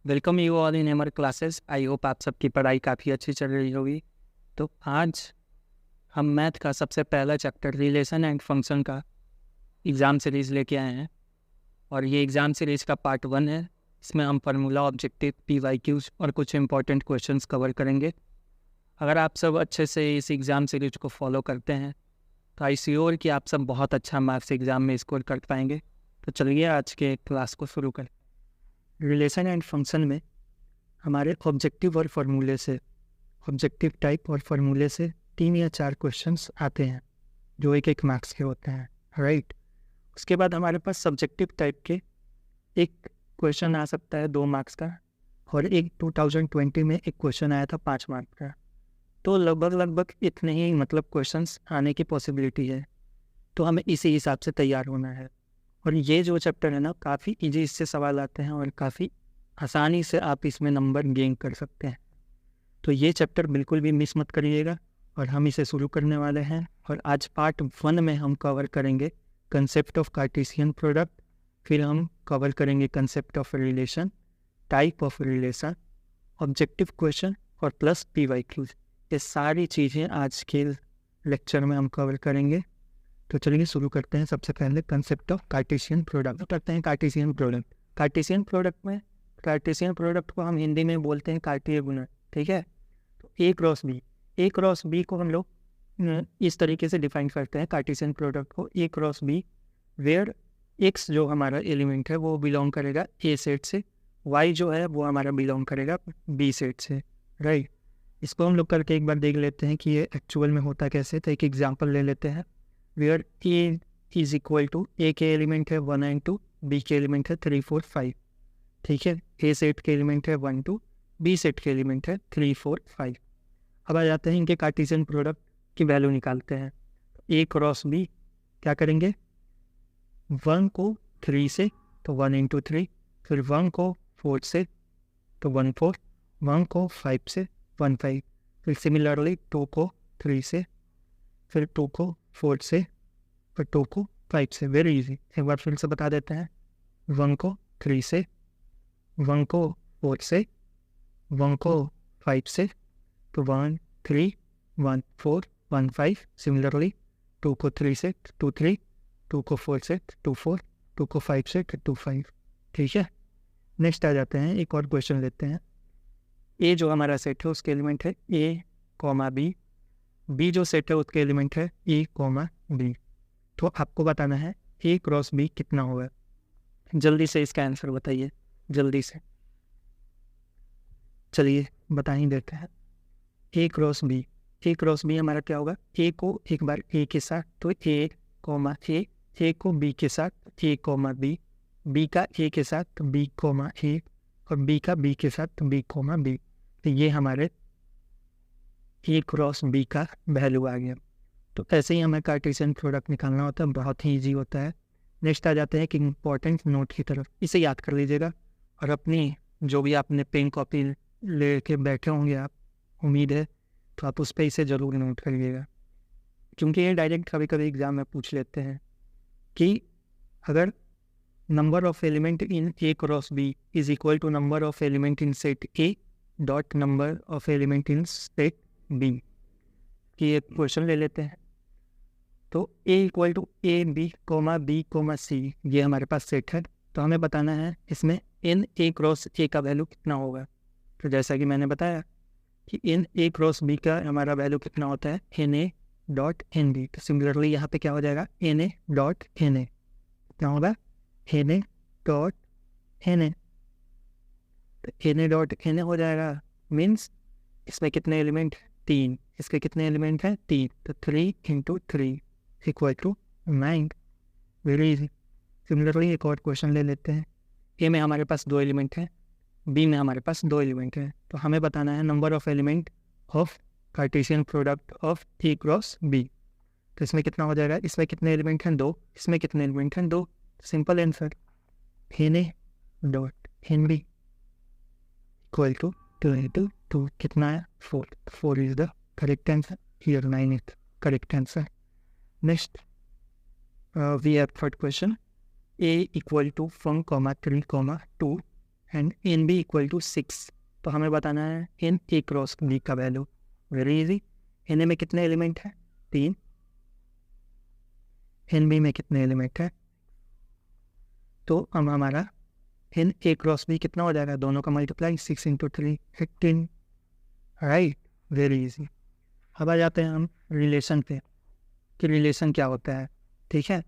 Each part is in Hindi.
वेलकम यू ऑल इन हमारे क्लासेस। आई होप आप सबकी पढ़ाई काफ़ी अच्छी चल रही होगी। तो आज हम मैथ का सबसे पहला चैप्टर रिलेशन एंड फंक्शन का एग्ज़ाम सीरीज़ लेके आए हैं और ये एग्ज़ाम सीरीज़ का पार्ट 1 है। इसमें हम फार्मूला, ऑब्जेक्टिव, PYQs और कुछ इंपॉर्टेंट क्वेश्चंस कवर करेंगे। अगर आप सब अच्छे से इस एग्ज़ाम सीरीज को फॉलो करते हैं तो आई श्योर कि आप सब बहुत अच्छा मार्क्स एग्ज़ाम में स्कोर कर पाएंगे। तो चलिए आज के क्लास को शुरू करें। रिलेशन एंड फंक्शन में हमारे ऑब्जेक्टिव और फार्मूले से, ऑब्जेक्टिव टाइप और फार्मूले से 3 या 4 क्वेश्चंस आते हैं जो एक एक मार्क्स के होते हैं, राइट। उसके बाद हमारे पास सब्जेक्टिव टाइप के एक क्वेश्चन आ सकता है 2 मार्क्स का, और एक 2020 में एक क्वेश्चन आया था 5 मार्क्स का। तो लगभग इतने ही क्वेश्चंस आने की पॉसिबिलिटी है। तो हमें इसी हिसाब से तैयार होना है। और ये जो चैप्टर है ना, काफ़ी ईजी इससे सवाल आते हैं और काफ़ी आसानी से आप इसमें नंबर गेन कर सकते हैं। तो ये चैप्टर बिल्कुल भी मिस मत करिएगा और हम इसे शुरू करने वाले हैं। और आज पार्ट 1 में हम कवर करेंगे कंसेप्ट ऑफ कार्टेशियन प्रोडक्ट, फिर हम कवर करेंगे concept of relation, type of relation, objective question और प्लस PYQs। ये सारी चीज़ें आज के लेक्चर में हम कवर करेंगे। तो चलिए शुरू करते हैं। सबसे पहले कंसेप्ट ऑफ कार्टेशियन प्रोडक्ट करते हैं। कार्टेशियन प्रोडक्ट को हम हिंदी में बोलते हैं कार्तीय गुणन, ठीक है। तो ए क्रॉस बी को हम लोग इस तरीके से डिफाइन करते हैं कार्टेशियन प्रोडक्ट को। ए क्रॉस बी वेयर एक्स जो हमारा एलिमेंट है वो बिलोंग करेगा ए सेट से, वाई जो है वो हमारा बिलोंग करेगा बी सेट से, राइट। इसको हम लोग करके एक बार देख लेते हैं कि ये एक्चुअल में होता कैसे। तो एक एग्जाम्पल ले लेते हैं। Where A is equal to, A के एलिमेंट है 1 and 2, बी के एलिमेंट है 3, 4, 5, ठीक है। ए सेट के एलिमेंट है 1, 2, बी सेट के एलिमेंट है 3, 4, 5। अब आ जाते हैं इनके कार्टेशियन प्रोडक्ट की वैल्यू निकालते हैं। ए क्रॉस बी क्या करेंगे, 1 को 3 से तो 1 into 3, फिर 1 को 4 से तो 1, 4, 1 को 5 से 1, 5, फिर सिमिलरली 2 को 3 से, फिर 2 को 4 से, फिर 2 को 5 से। वेरी इजी, एक बार फिर से बता देते हैं। 1 को 3 से, 1 को 4 से, 1 को 5 से, तो 1, 3, 1, 4, 1, 5। सिमिलरली 2 को 3 से 2, 3, 2 को 4 से 2, 4, 2 को 5 से 2, 5, ठीक है। नेक्स्ट आ जाते हैं, एक और क्वेश्चन लेते हैं। ए जो हमारा सेट है उसके एलिमेंट है ए कॉमा बी, बी जो सेट है उसके एलिमेंट है ए कॉमा बी। तो आपको बताना है ए क्रॉस बी कितना होगा। जल्दी से इसका आंसर बताइए, जल्दी से, चलिए बता ही देते हैं। ए क्रॉस बी हमारा क्या होगा, ए को एक बार ए के साथ तो ए कॉमा ए को बी के साथ ए कॉमा बी का ए के साथ बी कॉमा ए, और बी का बी के साथ बी कॉमा बी। तो ये हमारे ए क्रॉस बी का वैल्यू आ गया। तो ऐसे ही हमें कार्टेशियन प्रोडक्ट निकालना होता है, बहुत ही ईजी होता है। नेक्स्ट आ जाते हैं कि इंपॉर्टेंट नोट की तरफ, इसे याद कर लीजिएगा और अपनी जो भी आपने पेन कॉपी ले के बैठे होंगे आप, उम्मीद है, तो आप उस पर इसे ज़रूर नोट करिएगा, क्योंकि ये डायरेक्ट कभी कभी एग्जाम में पूछ लेते हैं कि अगर number of element in A cross B is equal to number of element in set A dot number of element in set B, कि एक क्वेश्चन ले लेते हैं। तो A equal to A B comma B comma C, ये हमारे पास सेट है। तो हमें बताना है इसमें इन ए क्रॉस ए का वैल्यू कितना होगा। तो जैसा कि मैंने बताया कि इन ए क्रॉस बी का हमारा वैल्यू कितना होता है, N A dot N B. तो सिमिलरली यहाँ पे क्या हो जाएगा, N A dot N A, क्या होगा, N A dot N A. तो N A dot N A हो जाएगा, मीन्स इसमें कितने एलिमेंट, 3, इसके कितने एलिमेंट हैं, 3, तो 3 into 3 equal to 9। Very easy. Similarly एक और क्वेश्चन ले लेते हैं। ए में हमारे पास 2 एलिमेंट हैं, बी में हमारे पास 2 एलिमेंट हैं। तो हमें बताना है number of element of Cartesian product of A cross B. तो इसमें कितना हो जाएगा, इसमें कितने एलिमेंट हैं, 2, इसमें कितने एलिमेंट हैं, 2। Simple answer, n A dot N B equal to 2 into 2 कितना है, 4। 4 is the correct answer, here 9 is correct answer. Next, we have third question. A equal to 1, 3, 2 and n B equal to 6, तो हमें बताना है एन ए क्रॉस बी का value. Very easy. N A में कितने एलिमेंट हैं? 3। एन बी में कितने एलिमेंट हैं? तो अब हमारा एन ए क्रॉस बी कितना हो जाएगा? दोनों का multiply 6 into 3 15, right. Very easy. अब आ जाते हैं हम रिलेशन पे कि रिलेशन क्या होता है। ठीक है,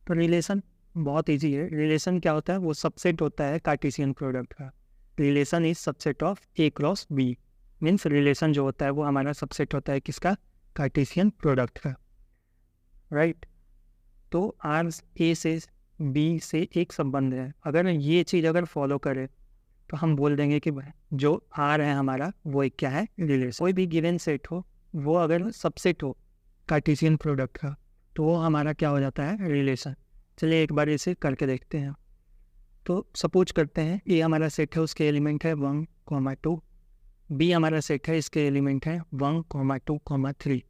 तो रिलेशन बहुत इजी है। रिलेशन क्या होता है? वो सबसेट होता है कार्टेशियन प्रोडक्ट का। Relation is subset of A cross B, means relation जो होता है वो हमारा सबसेट होता है किसका? कार्टेशियन प्रोडक्ट का, राइट। तो आर ए से बी से एक संबंध है, अगर ये चीज़ अगर फॉलो करे तो हम बोल देंगे कि जो आर है हमारा वो एक क्या है? रिलेशन। कोई भी गिवन सेट हो वो अगर सबसेट हो कार्टेशियन प्रोडक्ट का तो वो हमारा क्या हो जाता है? रिलेशन। चलिए एक बार इसे करके देखते हैं। तो सपोज करते हैं ये हमारा सेट है, उसके एलिमेंट है 1, 2। बी हमारा सेट है, इसके एलिमेंट है 1, 2, 3।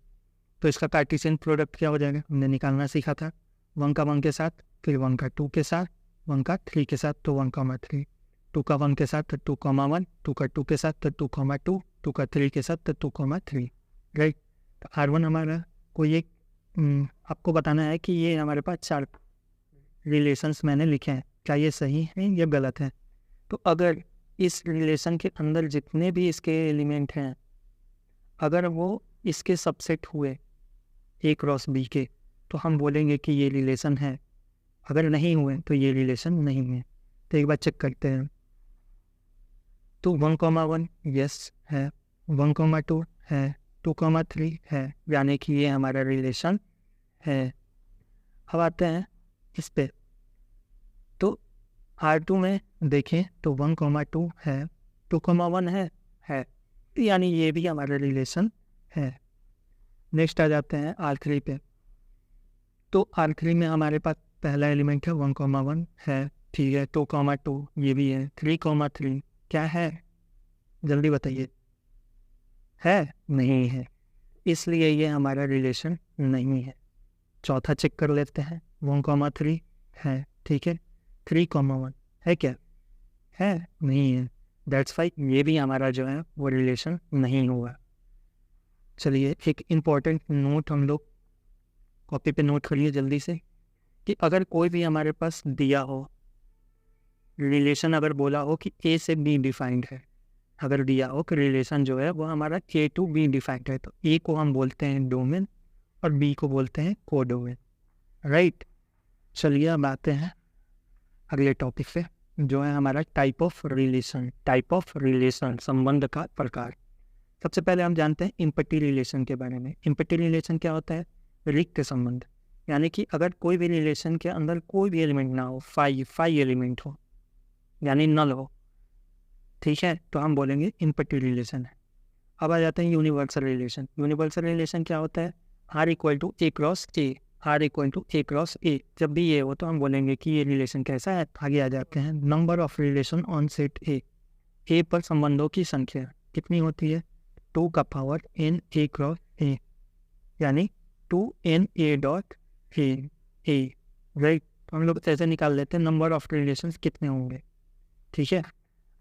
तो इसका कार्टेशियन प्रोडक्ट क्या हो जाएगा? हमने निकालना सीखा था 1 का 1 के साथ, फिर 1 का 2 के साथ, 1 का 3 के साथ, तो 1, 3। 2 का 1 के साथ तो 2, 1, 2 का 2 के साथ तो 2, 2, 2 का 3 के साथ तो 2, 3, राइट। तो R1 हमारा कोई एक आपको बताना है कि ये हमारे पास 4 रिलेशंस मैंने लिखे हैं, क्या ये सही है या गलत है? तो अगर इस रिलेशन के अंदर जितने भी इसके एलिमेंट हैं अगर वो इसके सबसेट हुए ए क्रॉस बी के तो हम बोलेंगे कि ये रिलेशन है, अगर नहीं हुए तो ये रिलेशन नहीं है। तो एक बार चेक करते हैं। तो 1, 1 यस है, 1, 2 है, 2, 3 है, यानी कि ये हमारा रिलेशन है। अब आते हैं इस पे। तो R2 में देखें तो 1, 2 है, 2, 1 है, यानी ये भी हमारा रिलेशन है। नेक्स्ट आ जाते हैं R3 पे। तो R3 में हमारे पास पहला एलिमेंट है 1, 1 है, ठीक है, 2, 2 ये भी है, 3, 3 क्या है? जल्दी बताइए। है? नहीं है, इसलिए ये हमारा रिलेशन नहीं है। चौथा चेक कर लेते हैं। 1, 3 है, ठीक है, 3, 1 है क्या? है? नहीं है, दैट्स वाई ये भी हमारा जो है वो रिलेशन नहीं हुआ। चलिए एक इम्पॉर्टेंट नोट हम लोग कॉपी पे नोट करिए जल्दी से कि अगर कोई भी हमारे पास दिया हो रिलेशन, अगर बोला हो कि ए से बी डिफाइंड है, अगर दिया हो कि रिलेशन जो है वो हमारा ए टू बी डिफाइंड है, तो ए को हम बोलते हैं डोमेन और बी को बोलते हैं कोडोमेन, राइट। चलिए अब आते हैं अगले टॉपिक पे जो है हमारा type of relation. Type of relation, संबंध का प्रकार। सबसे पहले हम जानते हैं इम्पटी रिलेशन के बारे में। इम्पटी रिलेशन क्या होता है? रिक्त संबंध, यानी कि अगर कोई भी रिलेशन के अंदर कोई भी एलिमेंट ना हो, 5 एलिमेंट हो, यानी नल हो, ठीक है, तो हम बोलेंगे इम्पटी रिलेशन है। अब आ जाते हैं यूनिवर्सल रिलेशन। यूनिवर्सल रिलेशन क्या होता है? R equal to A cross A, R equal to A cross A. जब भी ये हो तो हम बोलेंगे कि ये रिलेशन कैसा है। आगे आ जाते हैं number of relation on set ए पर संबंधों की संख्या कितनी होती है? 2 का पावर n ए क्रॉस ए, यानी 2n a dot A, right. तो हम लोग ऐसे निकाल लेते हैं नंबर ऑफ रिलेशन कितने होंगे, ठीक है।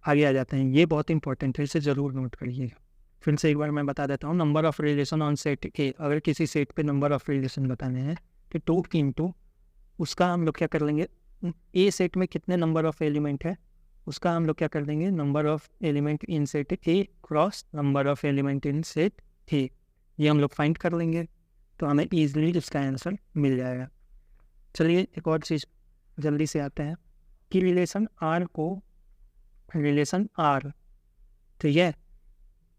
आगे आ जाते हैं, ये बहुत इंपॉर्टेंट है, इसे ज़रूर नोट करिएगा। फिर से एक बार मैं बता देता हूँ, number of relation on set ए, अगर किसी सेट पे नंबर ऑफ रिलेशन बताने हैं तो 2 इंटू उसका हम लोग क्या कर लेंगे, ए सेट में कितने नंबर ऑफ एलिमेंट है उसका हम लोग क्या कर देंगे, number of element in set A cross number of element in set ए, ये हम लोग फाइंड कर लेंगे तो हमें ईजिली इसका आंसर मिल जाएगा। चलिए एक और चीज़ जल्दी से आते हैं कि रिलेशन आर, ठीक है,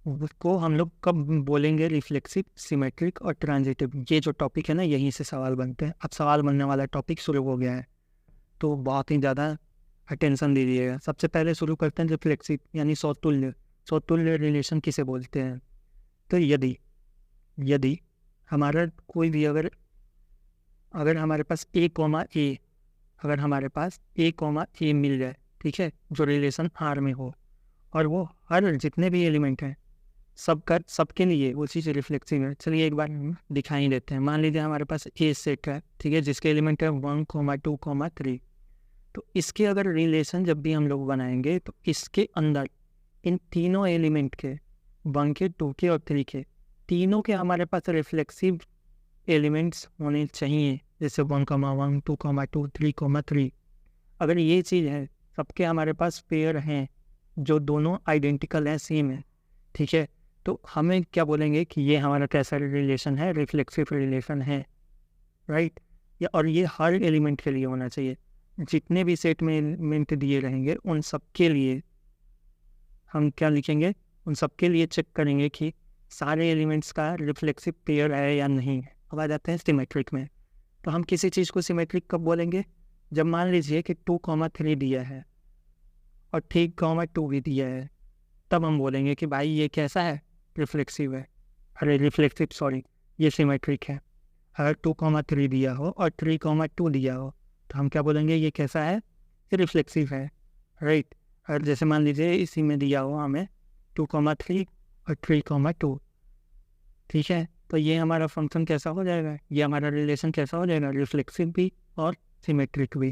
उसको हम लोग कब बोलेंगे? रिफ्लेक्सिव, सिमेट्रिक और ट्रांजिटिव। ये जो टॉपिक है ना, यहीं से सवाल बनते हैं। अब सवाल बनने वाला टॉपिक शुरू हो गया है तो बहुत ही ज़्यादा अटेंशन दीजिएगा। सबसे पहले शुरू करते हैं रिफ्लेक्सिव, यानी सौतुल्य। सौतुल्य रिलेशन किसे बोलते हैं? तो यदि हमारा कोई भी अगर हमारे पास ए, अगर हमारे पास ए मिल जाए, ठीक है, जो रिलेशन आर में हो, और वो हर जितने भी एलिमेंट हैं सबके लिए वो चीज़ रिफ्लेक्सिव है। चलिए एक बार दिखाई देते हैं। मान लीजिए हमारे पास ए सेट है, ठीक है, जिसके एलिमेंट है 1, 2, 3। तो इसके अगर रिलेशन जब भी हम लोग बनाएंगे तो इसके अंदर इन तीनों एलिमेंट के 1 के 2 के और 3 के तीनों के हमारे पास रिफ्लेक्सिव एलिमेंट्स होने चाहिए, जैसे 1,1 2,2 3,3। अगर ये चीज़ है, सबके हमारे पास पेयर हैं जो दोनों आइडेंटिकल हैं, सेम है, ठीक है, तो हमें क्या बोलेंगे कि ये हमारा कैसा रिलेशन है, रिफ्लेक्सिव रिलेशन है, राइट। या और ये हर एलिमेंट के लिए होना चाहिए, जितने भी सेट में एलिमेंट दिए रहेंगे उन सब के लिए हम क्या लिखेंगे, उन सब के लिए चेक करेंगे कि सारे एलिमेंट्स का रिफ्लेक्सिव पेयर है या नहीं है। अब आ जाते हैं सिमेट्रिक में। तो हम किसी चीज़ को सिमेट्रिक कब बोलेंगे, जब मान लीजिए कि 2,3 दिया है और 3,2 भी दिया है, तब हम बोलेंगे कि भाई ये कैसा है, रिफ्लेक्सिव है, अरे रिफ्लेक्सिव सॉरी, ये सिमेट्रिक है। अगर 2,3 दिया हो और 3,2 दिया हो तो हम क्या बोलेंगे, ये कैसा है, ये रिफ्लेक्सिव है, राइट। और जैसे मान लीजिए इसी में दिया हो हमें 2,3 और 3,2, ठीक है, तो ये हमारा फंक्शन कैसा हो जाएगा, ये हमारा रिलेशन कैसा हो जाएगा, रिफ्लेक्सिव भी और सिमेट्रिक भी,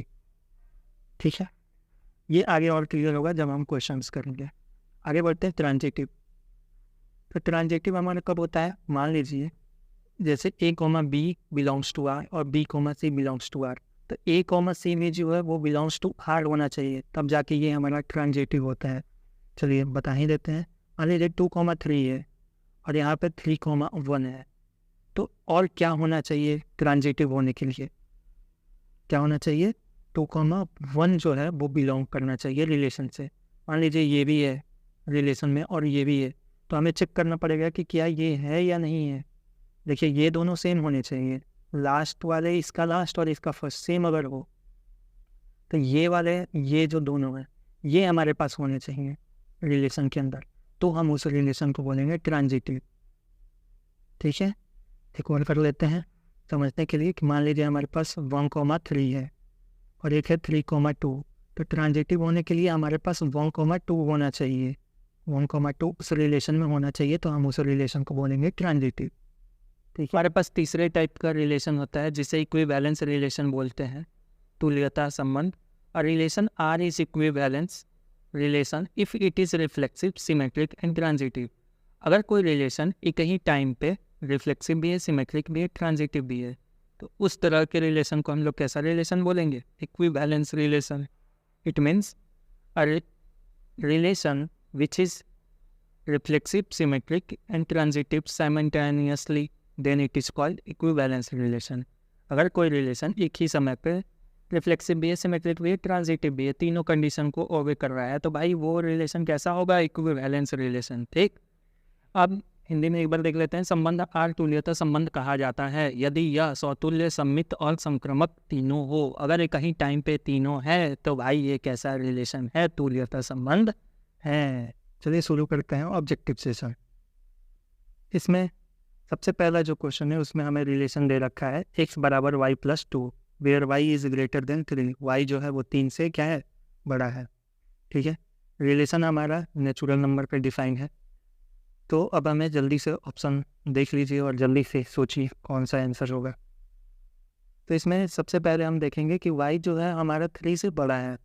ठीक है। ये आगे और क्लियर होगा जब हम क्वेश्चंस करेंगे। आगे बढ़ते हैं ट्रांजिटिव। तो ट्रांजिटिव हमारा कब होता है, मान लीजिए जैसे A, B belongs to R और B, C belongs to R, तो A, C में जो है वो बिलोंग्स टू R होना चाहिए, तब जाके ये हमारा ट्रांजिटिव होता है। चलिए बता ही देते हैं। मान लीजिए 2,3 है और यहाँ पे 3,1 है, तो और क्या होना चाहिए ट्रांजिटिव होने के लिए, क्या होना चाहिए, 2,1 जो है वो बिलोंग करना चाहिए रिलेशन से। मान लीजिए ये भी है रिलेशन में और ये भी है, तो हमें चेक करना पड़ेगा कि क्या ये है या नहीं है। देखिए ये दोनों सेम होने चाहिए, लास्ट वाले इसका लास्ट और इसका फर्स्ट सेम अगर हो तो ये वाले ये जो दोनों हैं ये हमारे पास होने चाहिए रिलेशन के अंदर, तो हम उस रिलेशन को बोलेंगे ट्रांजिटिव, ठीक है। एक और कर लेते हैं समझने के लिए कि मान लीजिए हमारे पास 1,3 है और एक है 3,2, तो ट्रांजिटिव होने के लिए हमारे पास 1,2 होना चाहिए, 1,2 उस रिलेशन में होना चाहिए, तो हम उस रिलेशन को बोलेंगे ट्रांजिटिव, ठीक है। हमारे पास तीसरे टाइप का रिलेशन होता है जिसे इक्विवेलेंस रिलेशन बोलते हैं, तुल्यता संबंध। A relation R is equivalence relation if it is reflexive, symmetric and transitive. अगर कोई रिलेशन एक ही टाइम पे रिफ्लेक्सिव भी है, सिमेट्रिक भी है, ट्रांजिटिव भी है, तो उस तरह के रिलेशन को हम लोग कैसा रिलेशन बोलेंगे, equivalence relation. It means a relation which is reflexive, symmetric and transitive simultaneously, then it is called equivalence relation। अगर कोई रिलेशन एक ही समय पे रिफ्लेक्सिव भी है, सिमेट्रिक भी है, ट्रांजिटिव भी है, तीनों कंडीशन को ओबे कर रहा है, तो भाई वो रिलेशन कैसा होगा, इक्विवेलेंस रिलेशन, ठीक। अब हिंदी में एक बार देख लेते हैं। संबंध आर तुल्यता संबंध कहा जाता है यदि यह स्वतुल्य, सम्मित और संक्रमक तीनों हो। अगर एक ही टाइम पे तीनों है तो भाई ये कैसा रिलेशन है, तुल्यता संबंध है। चलिए शुरू करते हैं ऑब्जेक्टिव सेशन। इसमें सबसे पहला जो क्वेश्चन है उसमें हमें रिलेशन दे रखा है x बराबर y plus 2 where y is greater than 3। y जो है वो 3 से क्या है, बड़ा है, ठीक है। रिलेशन हमारा नेचुरल नंबर पे डिफाइन है। तो अब हमें जल्दी से ऑप्शन देख लीजिए और जल्दी से सोचिए कौन सा आंसर होगा। तो इसमें सबसे पहले हम देखेंगे कि y जो है हमारा 3 से बड़ा है,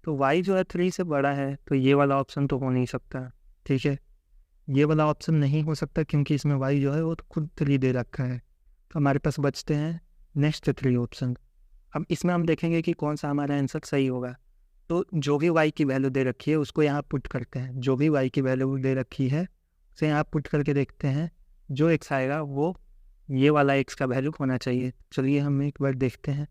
तो y जो है 3 से बड़ा है, तो ये वाला ऑप्शन तो हो नहीं सकता, ठीक है। ये वाला ऑप्शन नहीं हो सकता क्योंकि इसमें y जो है वो तो खुद 3 दे रखा है। तो हमारे पास बचते हैं नेक्स्ट 3 ऑप्शन। अब इसमें हम देखेंगे कि कौन सा हमारा आंसर सही होगा। तो जो भी y की वैल्यू दे रखी है उसको यहाँ पुट करते हैं, जो भी y की वैल्यू दे रखी है उसे यहाँ पुट करके देखते हैं, जो x आएगा वो ये वाला x का वैल्यू होना चाहिए। चलिए हम एक बार देखते हैं।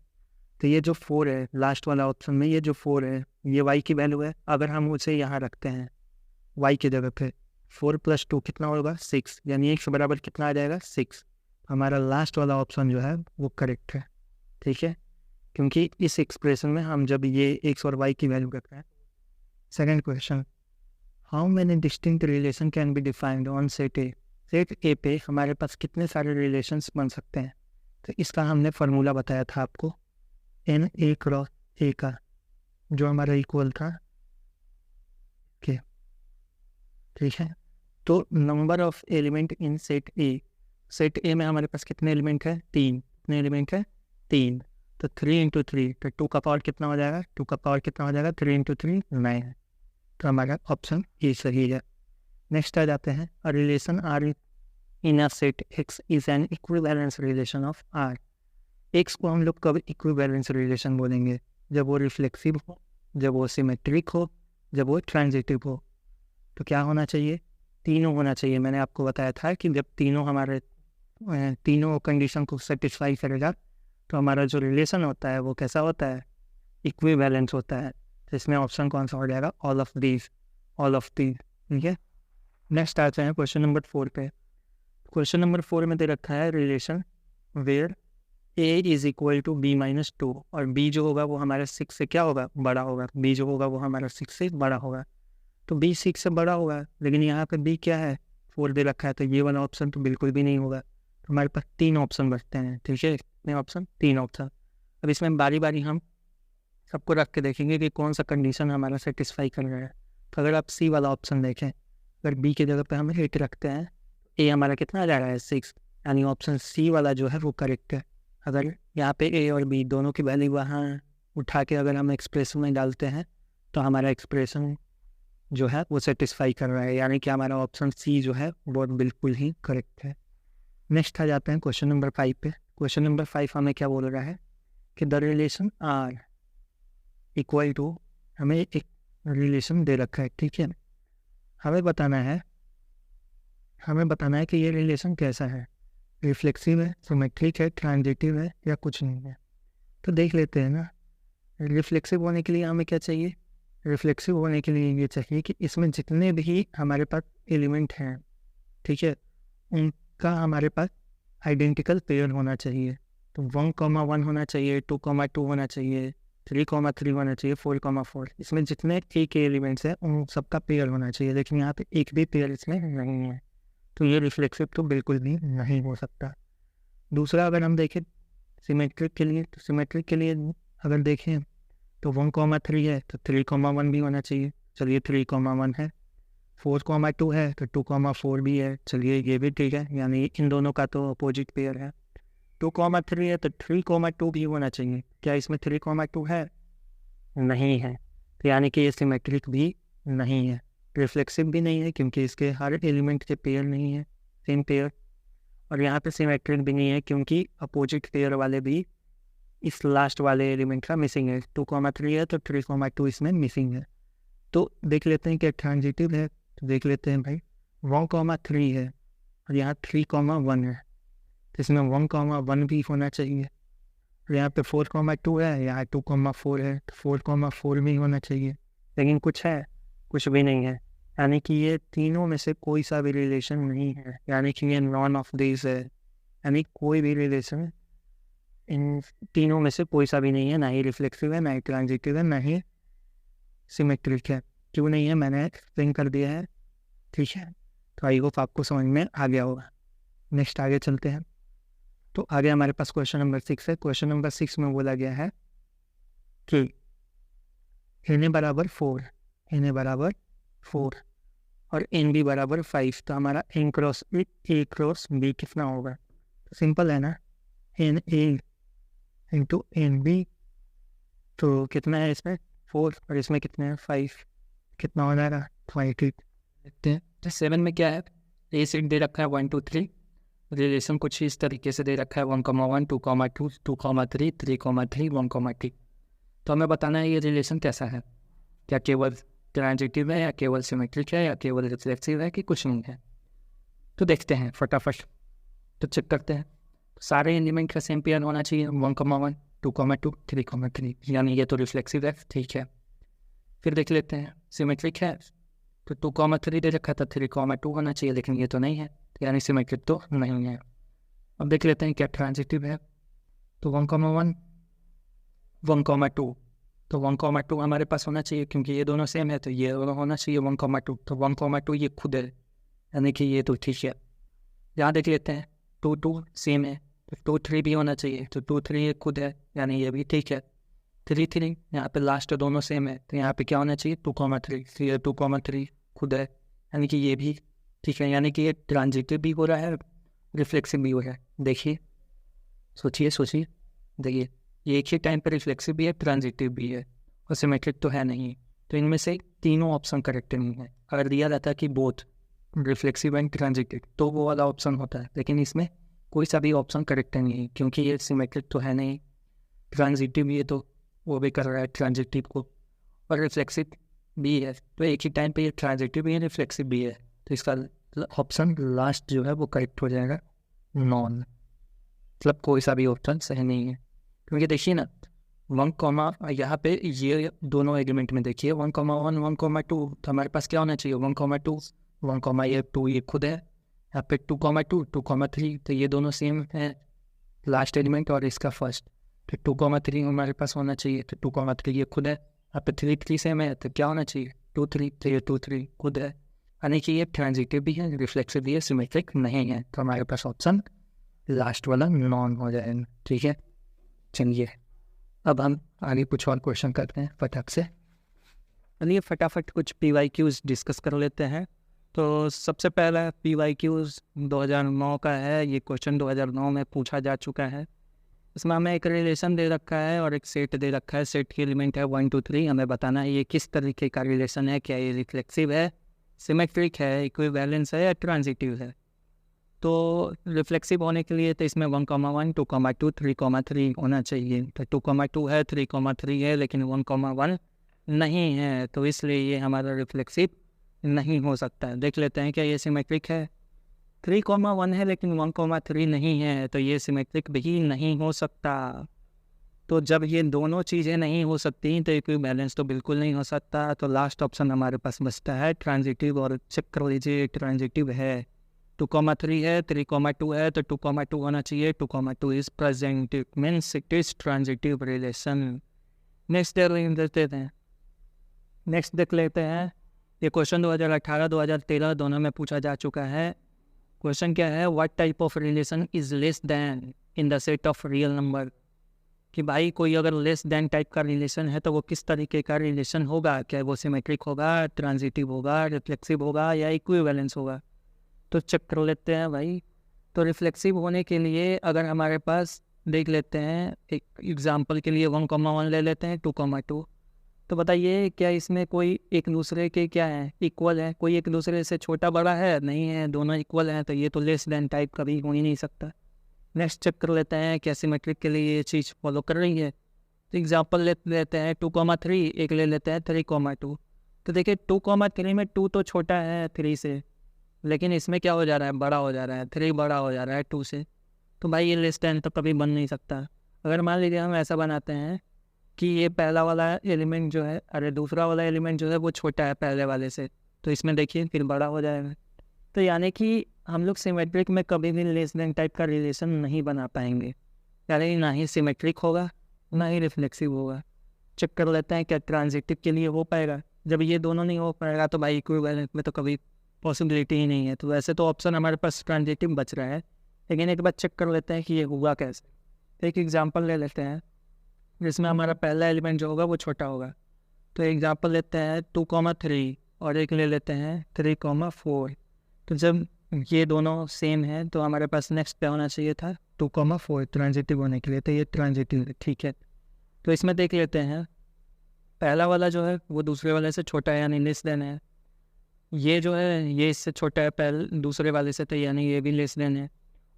तो ये जो 4 है लास्ट वाला ऑप्शन में, ये जो 4 है ये y की वैल्यू है। अगर हम उसे यहाँ रखते हैं y की जगह पे, 4 + 2 कितना होगा, 6, यानी x बराबर कितना आ जाएगा, 6। हमारा लास्ट वाला ऑप्शन जो है वो करेक्ट है, ठीक है, क्योंकि इस एक्सप्रेशन में हम जब ये x और y की वैल्यू रख रहे हैं। Second question, how many distinct relation can be defined on set A. Set ए पे हमारे पास कितने सारे रिलेशंस बन सकते हैं। तो इसका हमने फार्मूला बताया था आपको, n a क्रॉस a का, जो हमारा इक्वल था के, ठीक है। तो number of element in set A, set ए में हमारे पास कितने एलिमेंट है, 3, कितने एलिमेंट है, 3। तो 3 × 3 तो 2 का पावर कितना हो जाएगा, 2 का पावर कितना हो जाएगा, 3 × 3 9। तो हमारा ऑप्शन ए सही है। नेक्स्ट आ जाते हैं, a relation R in a set X is an equivalence relation of R. X को हम लोग कब इक्विवेलेंस रिलेशन बोलेंगे, जब वो रिफ्लेक्सिव हो, जब वो सिमेट्रिक हो, जब वो ट्रांजिटिव हो। तो क्या होना चाहिए, तीनों होना चाहिए। मैंने आपको बताया था कि जब तीनों हमारे तीनों कंडीशन को सेटिस्फाई करेगा तो हमारा जो रिलेशन होता है वो कैसा होता है, इक्विवेलेंस होता है। तो इसमें ऑप्शन कौन सा हो जाएगा, all of these, all of these. ठीक है, नेक्स्ट आते हैं क्वेश्चन नंबर 4 पे। क्वेश्चन नंबर 4 में दे रखा है relation where a is equal to b minus 2, और b जो होगा वो हमारे 6 से क्या होगा, बड़ा होगा। b जो होगा वो हमारा 6 से बड़ा होगा। तो b 6 से बड़ा होगा, लेकिन यहाँ पे b क्या है, 4 दे रखा है। तो ये वाला ऑप्शन तो बिल्कुल भी नहीं होगा। तो हमारे पास 3 ऑप्शन बचते हैं। ठीक है, कितने ऑप्शन, 3 ऑप्शन। अब इसमें बारी बारी हम सबको रख के देखेंगे कि कौन सा कंडीशन हमारा सेटिस्फाई कर रहा है। तो अगर आप सी वाला ऑप्शन देखें, अगर बी की जगह पे हम 8 रखते हैं, ए हमारा कितना आ जा रहा है, 6, यानी ऑप्शन सी वाला जो है वो करेक्ट है। अगर यहाँ पे ए और बी दोनों की वैल्यू वहाँ उठा के अगर हम एक्सप्रेशन में डालते हैं तो हमारा एक्सप्रेशन जो है वो सेटिस्फाई कर रहा है, यानी कि हमारा ऑप्शन सी जो है वो बिल्कुल ही करेक्ट है। नेक्स्ट आ जाते हैं क्वेश्चन नंबर 5 पे। क्वेश्चन नंबर 5 हमें क्या बोल रहा है कि the relation R equal to, हमें एक रिलेशन दे रखा है। ठीक है, हमें बताना है कि ये रिलेशन कैसा है, रिफ्लेक्सिव है, सिमेट्रिक है, ट्रांजिटिव है, या कुछ नहीं है। तो देख लेते हैं ना। रिफ्लेक्सिव होने के लिए हमें क्या चाहिए, रिफ्लेक्सिव होने के लिए ये चाहिए कि इसमें जितने भी हमारे पास एलिमेंट हैं, ठीक है, उनका हमारे पास आइडेंटिकल पेयर होना चाहिए। तो 1,1 होना चाहिए, 2,2 होना चाहिए, 3,3 होना चाहिए, 4,4। इसमें जितने ए के एलिमेंट्स हैं उन सबका पेयर होना चाहिए, लेकिन यहाँ पे एक भी पेयर इसमें नहीं है। तो ये रिफ्लेक्सिव तो बिल्कुल भी नहीं हो सकता। दूसरा अगर हम देखें सिमेट्रिक के लिए, तो सिमेट्रिक के लिए अगर देखें तो 1,3 है तो 3,1 भी होना चाहिए। चलिए 3,1 है। 4,2 है तो 2,4 भी है। चलिए ये भी ठीक है, यानी इन दोनों का तो अपोजिट पेयर है। 2,3 है तो 3,2 भी होना चाहिए। क्या इसमें 3,2 है, नहीं है। तो यानी कि ये सिमेट्रिक भी नहीं है, रिफ्लेक्सिव भी नहीं है, क्योंकि इसके हर एलिमेंट के पेयर नहीं है सेम पेयर। और यहाँ पे सिमेट्रिक भी नहीं है क्योंकि अपोजिट पेयर वाले भी इस लास्ट वाले एलिमेंट का मिसिंग है। 2,3 है तो 3,2 इसमें मिसिंग है। तो देख लेते हैं कि ट्रांजिटिव है। तो देख लेते हैं भाई, 1,3 है और यहाँ 3,1 है, तो इसमें 1,1 भी होना चाहिए। और यहाँ पे 4,2 है, यहाँ 2,4 है, तो 4,4 भी होना चाहिए। लेकिन कुछ है, कुछ भी नहीं है। यानी कि ये तीनों में से कोई सा भी रिलेशन नहीं है, यानी कि ये नॉन ऑफ दिस है। यानी कोई भी रिलेशन इन तीनों में से कोई सा भी नहीं है, ना ही रिफ्लेक्सिव है, ना ही ट्रांजिटिव है, ना ही सिमेट्रिक है। क्यों नहीं है मैंने एक्सप्लेन कर दिया है। ठीक है, तो आई होप आपको समझ में आ गया होगा। नेक्स्ट आगे चलते हैं। तो आगे हमारे पास क्वेश्चन नंबर 6 है। क्वेश्चन नंबर 6 में बोला गया है कि n बराबर 4, n बराबर 4 और n भी बराबर 5। तो हमारा n cross a cross b कितना होगा। तो सिंपल है ना, n a into n b। तो कितना है इसमें 4 और इसमें कितने हैं 5, कितना हो जाएगा 20। देखते हैं। तो 7 में क्या है, ए सेट दे रखा है 1 2 3, रिलेशन कुछ इस तरीके से दे रखा है 1,1 2,2 2,3 3,3 1,3। तो हमें बताना है ये रिलेशन कैसा है, क्या केवल ट्रांजिटिव है, या केवल सिमेट्रिक है, या केवल रिफ्लेक्सिव है, कि कुछ नहीं है। तो देखते हैं फटाफट, तो चेक करते हैं। तो सारे एलिमेंट का सेम पेयर होना चाहिए, 1,1 2,2 3,3, यानी ये तो रिफ्लेक्सिव है। ठीक है, फिर देख लेते हैं सिमेट्रिक है। तो 2,3 दे रखा था, 3,2 होना चाहिए, लेकिन ये तो नहीं है, यानी सिमेट्रिक तो नहीं है। अब देख लेते हैं क्या ट्रांजिटिव है। तो 1,1 1,2, तो 1,2 हमारे पास होना चाहिए क्योंकि ये दोनों सेम है, तो ये दोनों होना चाहिए 1,2। तो 1,2 ये खुद है, यानी कि ये तो ठीक है। यहाँ देख लेते हैं 2,2 सेम है, तो 2,3 भी होना चाहिए, तो 2,3 ये खुद है, यानी ये भी ठीक है। 3,3 यहाँ पे लास्ट दोनों सेम है, तो यहाँ पे क्या होना चाहिए 2,3, तो ये 2,3 खुद है, यानी कि ये भी ठीक है। यानी कि ये ट्रांजिटिव भी हो रहा है, रिफ्लेक्सिव भी हो रहा है। देखिए, सोचिए देखिए, ये एक ही टाइम पर रिफ्लेक्सिव भी है, ट्रांजिटिव भी है और सिमेट्रिक तो है नहीं। तो इनमें से तीनों ऑप्शन करेक्ट नहीं है। अगर दिया रहता है कि बोथ रिफ्लेक्सिव एंड ट्रांजिटिव तो वो वाला ऑप्शन होता है, लेकिन इसमें कोई सा भी ऑप्शन करेक्ट नहीं है क्योंकि ये सिमेट्रिक तो है नहीं, ट्रांजिटिव भी है तो वो भी कर रहा है ट्रांजिटिव को, और रिफ्लेक्सिव भी है। तो एक ही टाइम पे ये ट्रांजिटिव भी है, रिफ्लेक्सिव भी है। तो इसका ऑप्शन लास्ट जो है वो करेक्ट हो जाएगा, नॉन। मतलब कोई सा भी ऑप्शन सही नहीं है क्योंकि देखिए ना 1, यहाँ पे ये दोनों एलिमेंट में देखिए 1,1 1,2, तो हमारे पास क्या होना चाहिए 1,2 1, ये 2 ये खुद है, यहाँ पे 2,2 2,3, तो ये दोनों सेम है लास्ट एलिमेंट और इसका फर्स्ट। तो 2,3 हमारे पास होना चाहिए, तो 2,3 ये खुद है, यहाँ पे 3 सेम है, तो क्या होना चाहिए 2,3, तो ये 2,3 खुद है, यानी कि ये ट्रांजिटिव भी है, रिफ्लेक्सिव भी है, सिमेट्रिक नहीं है। तो हमारे पास ऑप्शन लास्ट वाला नॉन हो जाएगा। ठीक है, चलिए अब हम आगे कुछ और क्वेश्चन करते हैं फटाक से। चलिए फटाफट कुछ PYQs डिस्कस कर लेते हैं। तो सबसे पहला PYQs 2009 का है। ये क्वेश्चन 2009 में पूछा जा चुका है। इसमें हमें एक रिलेशन दे रखा है और एक सेट दे रखा है। सेट की एलिमेंट है 1 2 3। हमें बताना है ये किस तरीके का रिलेशन है, क्या ये रिफ्लेक्सिव है, सिमेट्रिक है, इक्विवेलेंस है या ट्रांजिटिव है। तो रिफ्लेक्सिव होने के लिए तो इसमें 1,1 2,2 3,3 होना चाहिए। तो 2,2 है, 3,3 है, लेकिन 1,1 नहीं है, तो इसलिए ये हमारा रिफ्लेक्सिव नहीं हो सकता है। देख लेते हैं क्या ये सिमेट्रिक है। 3,1 है लेकिन 1,3 नहीं है, तो ये सिमेट्रिक भी नहीं हो सकता। तो जब ये दोनों चीज़ें नहीं हो सकती तो इक्विवेलेंस तो बिल्कुल नहीं हो सकता। तो लास्ट ऑप्शन हमारे पास बचता है ट्रांजिटिव, और चेक कर लीजिए ट्रांजिटिव है। 2,3 है, 3,2 है, तो 2,2 होना चाहिए। 2,2 is present, means it is transitive relation. Next देख लेते हैं। ये क्वेश्चन 2018-2013 दोनों में पूछा जा चुका है। क्वेश्चन क्या है, what type of relation is less then in the set of real number. कि भाई कोई अगर लेस देन टाइप का रिलेशन है तो वो किस तरीके का रिलेशन होगा, क्या वो सिमेट्रिक होगा, ट्रांजिटिव होगा, रिफ्लेक्सिव होगा या इक्विवेलेंस होगा। तो चेक कर लेते हैं भाई। तो रिफ्लेक्सिव होने के लिए अगर हमारे पास देख लेते हैं, एक एग्जांपल के लिए 1,1 ले लेते हैं, 2,2। तो बताइए क्या इसमें कोई एक दूसरे के क्या है, इक्वल है, कोई एक दूसरे से छोटा बड़ा है, नहीं है, दोनों इक्वल हैं, तो ये तो लेस देन टाइप कभी हो ही नहीं सकता। नेक्स्ट चेक कर लेते हैं क्या सिमेट्रिक के लिए ये चीज़ फॉलो कर रही है। तो एग्जांपल लेते हैं 2,3, एक ले लेते हैं 3,2। तो देखिए 2,3 में 2 तो छोटा है 3 से, लेकिन इसमें क्या हो जा रहा है, बड़ा हो जा रहा है, 3 बड़ा हो जा रहा है 2 से। तो भाई ये लेस देन तो कभी बन नहीं सकता। अगर मान लीजिए हम ऐसा बनाते हैं कि ये पहला वाला एलिमेंट जो है, अरे दूसरा वाला एलिमेंट जो है वो छोटा है पहले वाले से, तो इसमें देखिए फिर बड़ा हो जाएगा। तो यानी कि हम लोग सिमेट्रिक में कभी भी लेस देन टाइप का रिलेशन नहीं बना पाएंगे, यानी ना ही सिमेट्रिक होगा ना ही रिफ्लेक्सिव होगा। चेक कर लेते हैं क्या ट्रांजिटिव के लिए हो पाएगा। जब ये दोनों नहीं हो पाएगा तो भाई इक्विवेलेंट में तो कभी पॉसिबिलिटी ही नहीं है। तो वैसे तो ऑप्शन हमारे पास ट्रांजिटिव बच रहा है, लेकिन एक बार चेक कर लेते हैं कि ये हुआ कैसे। एक एग्जांपल ले लेते हैं जिसमें हमारा पहला एलिमेंट जो होगा वो छोटा होगा। तो एग्जांपल लेते हैं 2,3 और एक ले लेते हैं 3,4। तो जब ये दोनों सेम है तो हमारे पास नेक्स्ट पे होना चाहिए था 2,4 ट्रांजिटिव होने के लिए, तो ये ट्रांजिटिव है। ठीक है, तो इसमें देख लेते हैं पहला वाला जो है वो दूसरे वाले से छोटा है यानी लेस देन है। ये जो है ये इससे छोटा है दूसरे वाले से, तो यानी ये भी लेस देन है।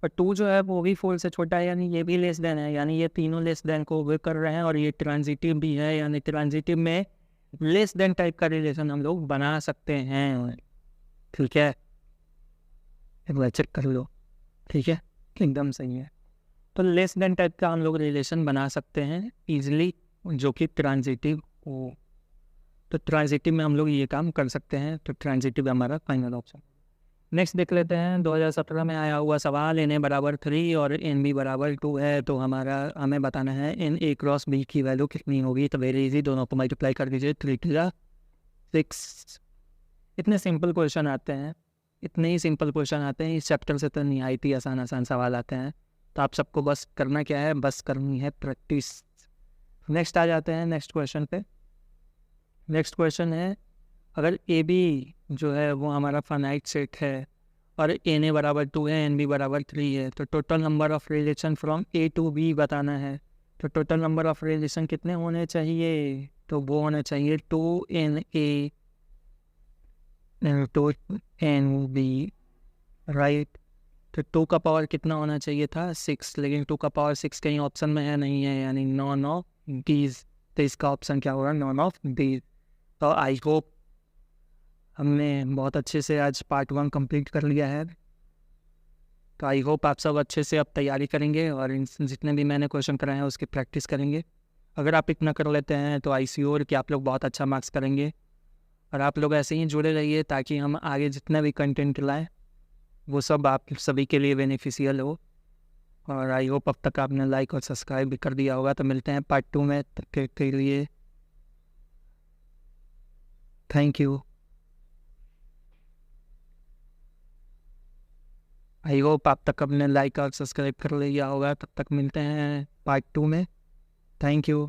और 2 जो है वो भी 4 से छोटा है यानी ये भी लेस देन है, यानी ये तीनों लेस देन को वे कर रहे हैं। और ये ट्रांजिटिव भी है, यानी ट्रांजिटिव में लेस देन टाइप का रिलेशन हम लोग बना सकते हैं। ठीक है, एक बार चेक कर लो। ठीक है, एकदम सही है। तो लेस देन टाइप का हम लोग रिलेशन बना सकते हैं ईजिली, जो कि ट्रांजिटिव हो। तो ट्रांजिटिव में हम लोग ये काम कर सकते हैं, तो ट्रांजिटिव हमारा फाइनल ऑप्शन। नेक्स्ट देख लेते हैं 2017 में आया हुआ सवाल, NA = 3 और NB = 2 है। तो हमें बताना है NA क्रॉस B की वैल्यू कितनी होगी। तो वेरी इजी, दोनों को मल्टीप्लाई कर दीजिए, 3 × 6। इतने सिंपल क्वेश्चन आते हैं, इतने ही सिंपल क्वेश्चन आते हैं इस चैप्टर से, तो निहायत ही आसान सवाल आते हैं। तो आप सबको बस करना क्या है, बस करनी है प्रैक्टिस। नेक्स्ट आ जाते हैं नेक्स्ट क्वेश्चन पे। नेक्स्ट क्वेश्चन है, अगर AB जो है वो हमारा फाइनाइट सेट है और NA = 2 है, NB = 3 है, तो total number of relation from A to B बताना है। तो टोटल नंबर ऑफ रिलेशन कितने होने चाहिए? तो वो होना चाहिए 2NA टू NB, राइट। तो 2 का पावर कितना होना चाहिए था? 6, लेकिन 2 का पावर 6 कहीं ऑप्शन में है नहीं है, यानी नॉन ऑफ दीज। तो इसका ऑप्शन क्या होगा? None of these. तो आई होप हमने बहुत अच्छे से आज पार्ट 1 कंप्लीट कर लिया है। तो आई होप आप सब अच्छे से अब तैयारी करेंगे और इन जितने भी मैंने क्वेश्चन कराए हैं उसकी प्रैक्टिस करेंगे। अगर आप इतना कर लेते हैं तो आई श्योर कि आप लोग बहुत अच्छा मार्क्स करेंगे। और आप लोग ऐसे ही जुड़े रहिए ताकि हम आगे जितना भी कंटेंट लाएँ वो सब आप सभी के लिए बेनिफिशियल हो। और आई होप अब तक आपने लाइक और सब्सक्राइब भी कर दिया होगा। तो मिलते हैं पार्ट 2 में, तब तक के लिए थैंक यू। आई होप आप तक अपने लाइक और सब्सक्राइब कर लिया होगा। तब तक मिलते हैं पार्ट 2 में। Thank you.